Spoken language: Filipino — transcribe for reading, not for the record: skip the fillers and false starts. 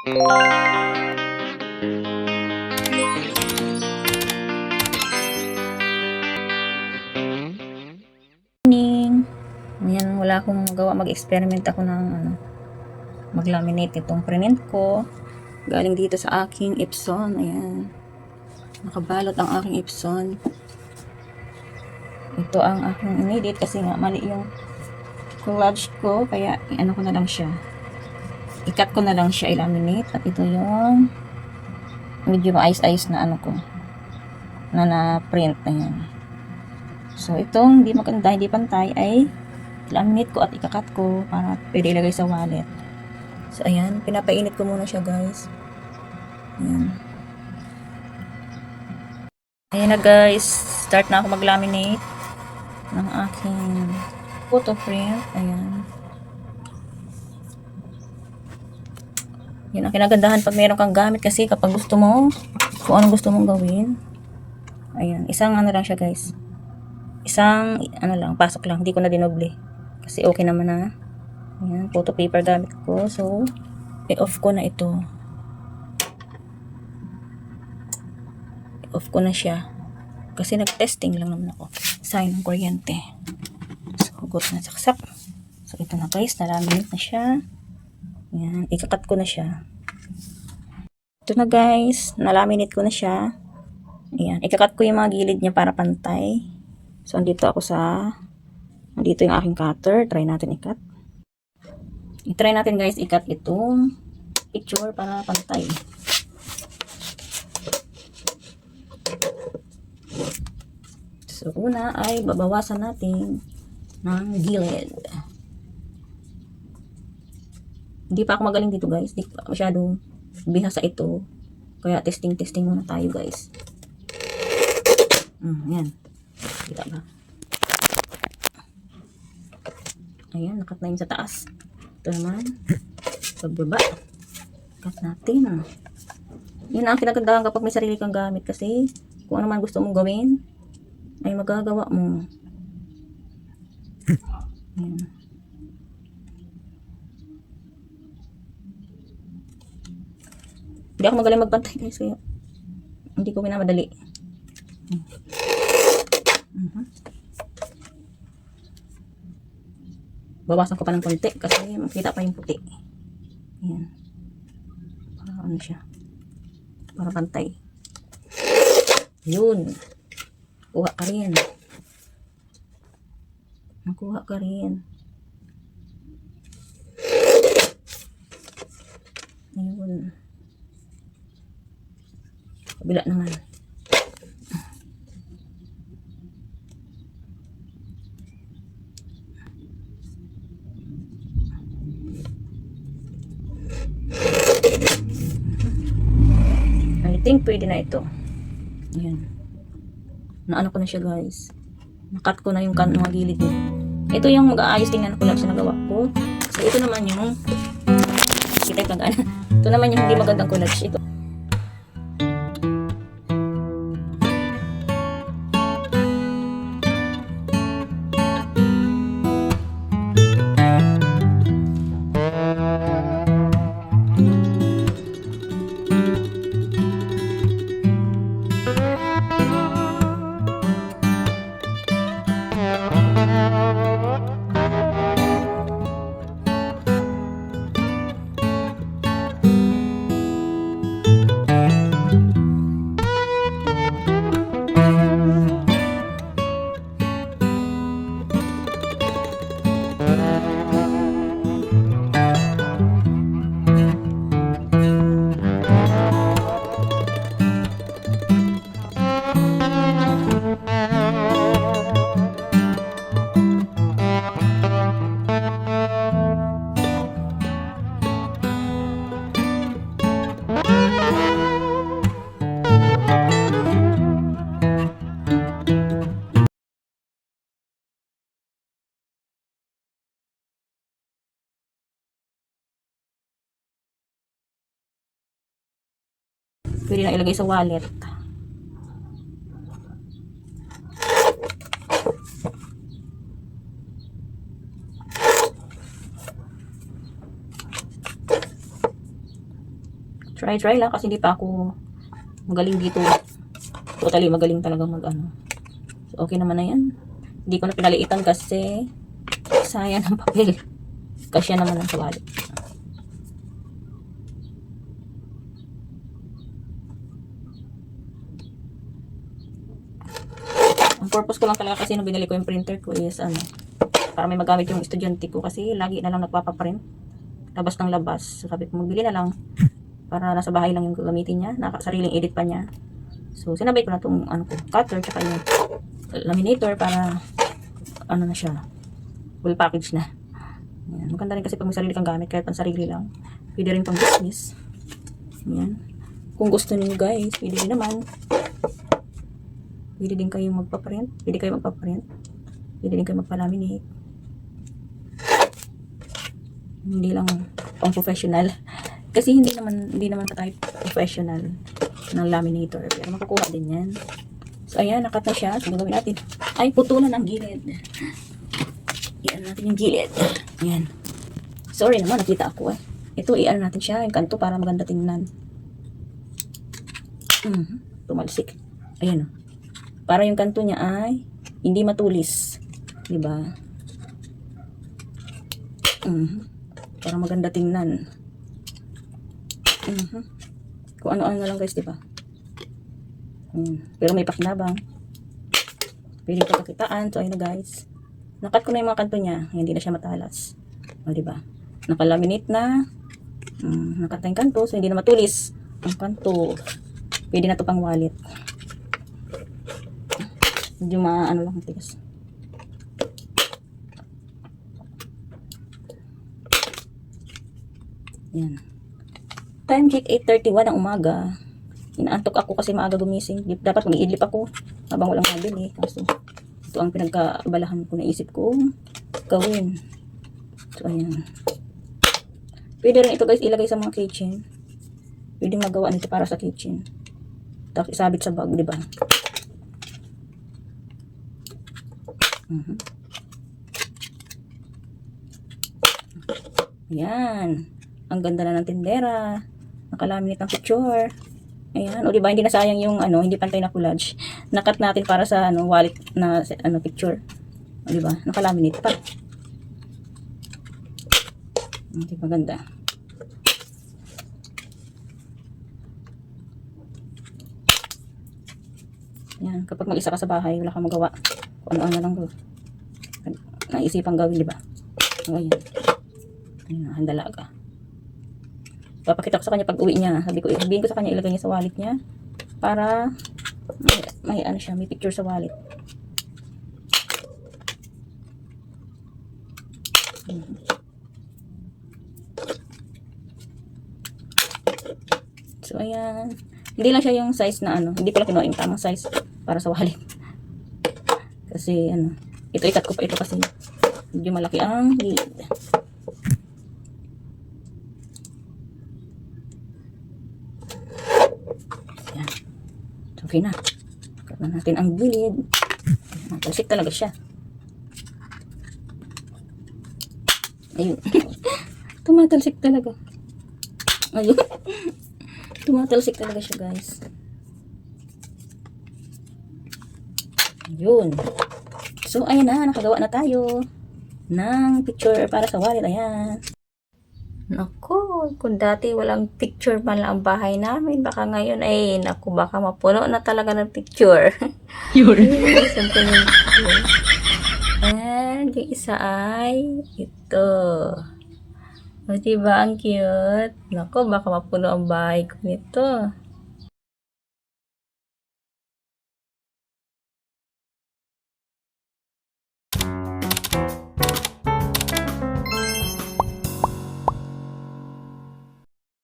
Morning. Ayan, wala akong magawa. Mag-experiment ako ng mag-laminate itong print ko. Galing dito sa aking Epson. Ayan. Nakabalot ang aking Epson. Ito ang aking inedit kasi nga mali yung collage ko. Kaya ano ko na lang siya. I-cut ko na lang siya i-laminate. At ito yung medyo maayos-ayos na ano ko. Na print. Ayan. So, itong hindi maganda, hindi pantay ay laminate ko at ikakat ko para pwede ilagay sa wallet. So, ayan. Pinapainit ko muna siya, guys. Ayan. Ayan na, guys. Start na ako mag-laminate ng aking photo print. Ayan. Yun ang kinagandahan pag meron kang gamit kasi kapag gusto mo, kung anong gusto mong gawin. Ayan. Isang ano lang siya, guys. Isang ano lang, pasok lang. Hindi ko na dinoble. Kasi okay naman na. Ayan, photo paper gamit ko. So, i-off ko na ito. I-off ko na siya. Kasi nag-testing lang naman ako. Sign ng kuryente. So, hugot na saksak. So, ito na, guys. Nalaminate na siya. Ayan, ikakat ko na siya. Ito na, guys. Nalaminate ko na siya. Ayan, ikakat ko yung mga gilid niya para pantay. So, andito yung aking cutter. Try natin ikat. I-try natin, guys, ikat itong picture para pantay. So, una ay babawasan natin ng gilid. Hindi pa ako magaling dito, guys. Hindi pa masyadong bihasa ito. Kaya testing muna tayo, guys. Yan. Kita ba? Ayan, nakat na yung sa taas. Ito naman. Pagbaba. Cut natin. Yun ang kinagandaan kapag may sarili kang gamit. Kasi kung ano man gusto mong gawin, ay magagawa mo. Ayan. Hindi ako magaling magpantay, guys. Kaya hindi ko minamadali. Bawasan ko pa ng konti kasi makita pa yung puti. Ayan. Para ano siya. Para pantay. Yun. Kuha ka rin. Nakuha ka rin. Ayun. Kabila naman. I think pwede na ito. Ayan. Naano ko na siya, guys. Nakat ko na yung mga gilid niya. Ito yung mag-aayos tingnan ko lang sa nagawa ko. So, ito naman yung kita yung kagana. Ito naman yung hindi magandang collage. Ito. Pwede na ilagay sa wallet. Try lang kasi hindi pa ako magaling dito. Totally magaling talaga mag-ano. So, okay naman na yan. Hindi ko na pinaliitan kasi sayang ng papel. Kasya naman ang sa wallet. Ang purpose ko lang talaga kasi nung binili ko yung printer ko is ano, para may magamit yung estudyante ko kasi lagi na lang nagpapaprint. Labas ng labas. So, sabi ko magbili na lang para nasa bahay lang yung gagamitin niya. Sariling edit pa niya. So, sinabay ko na itong ano, cutter tsaka yung laminator para ano na siya. Full package na. Yan. Maganda rin kasi pag may sarili kang gamit kahit pang sarili lang. Pwede rin pang business. Yan. Kung gusto niyo guys, pwede rin naman. Pwede din kayong magpa-print. Pwede kayo magpa-print. Pwede din kayo magpa-laminate. Hindi lang pang professional. Kasi hindi naman pa tayo professional ng laminator. Pero makukuha din yan. So, ayan, nakat na siya. So, gagawin natin. Ay, putulan ang gilid. Iyan natin yung gilid. Ayan. Sorry naman, nakita ako eh. Ito, iyan natin siya, yung kanto para maganda tingnan. Tumalsik. Ayan o. Para yung kanto niya ay hindi matulis. Diba? Para maganda tingnan. Kung ano-ano lang guys, diba? Pero may pakinabang. Pwede ko pakitaan. So, ayun na guys. Nakat ko na yung mga kanto niya. Hindi na siya matalas. O, diba? Nakalaminate na. Nakat na yung kanto. So, hindi na matulis ang kanto. Pwede na to pang wallet. Medyo ano lang ang tigas. Yan. Time check 8:31 ng umaga. Inaantok ako kasi maaga gumising. Dapat mag-iidlip ako habang walang mabili. Kaso ito ang pinagkabalahan ko, naisip ko gawin. So, ayan. Pwede rin ito guys ilagay sa mga kitchen. Pwede magawa nito para sa kitchen. Tapos isabit sa bag, di ba? Ayan. Ang ganda na ng tindera. Nakalaminate ng picture. Ayan, o diba, hindi na sayang yung ano, hindi pantay na collage. Nakat natin para sa ano, wallet na ano, picture. O diba, nakalaminate pa. Hindi maganda. Yan, kapag mag-isa ka sa bahay, wala kang magawa. Kung ano-ano lang doon. Naisipang gawin, diba? O, ayan. Ayan, ang dalaga. Papakita ko sa kanya pag uwi niya. Sabihin ko sa kanya ilagay niya sa wallet niya para may ano siya, may picture sa wallet. So ayan, hindi lang siya yung size na ano, hindi ko lang kinuha yung tamang size para sa wallet. Kasi ano, ito ikat ko pa ito kasi medyo malaki ang gilid. Okay na. Cut na natin ang gilid. Matalsik talaga siya. Ayun. Tumatalsik talaga. Ayun. Tumatalsik talaga siya guys. Ayun. So ayan na. Nakagawa na tayo ng picture para sa wallet. Ayan. Naku, kung dati walang picture man lang ang bahay namin, baka ngayon ay, naku, baka mapuno na talaga ng picture. Yun. And yung isa ay ito. O, diba ang cute? Naku, baka mapuno ang bahay ko nito.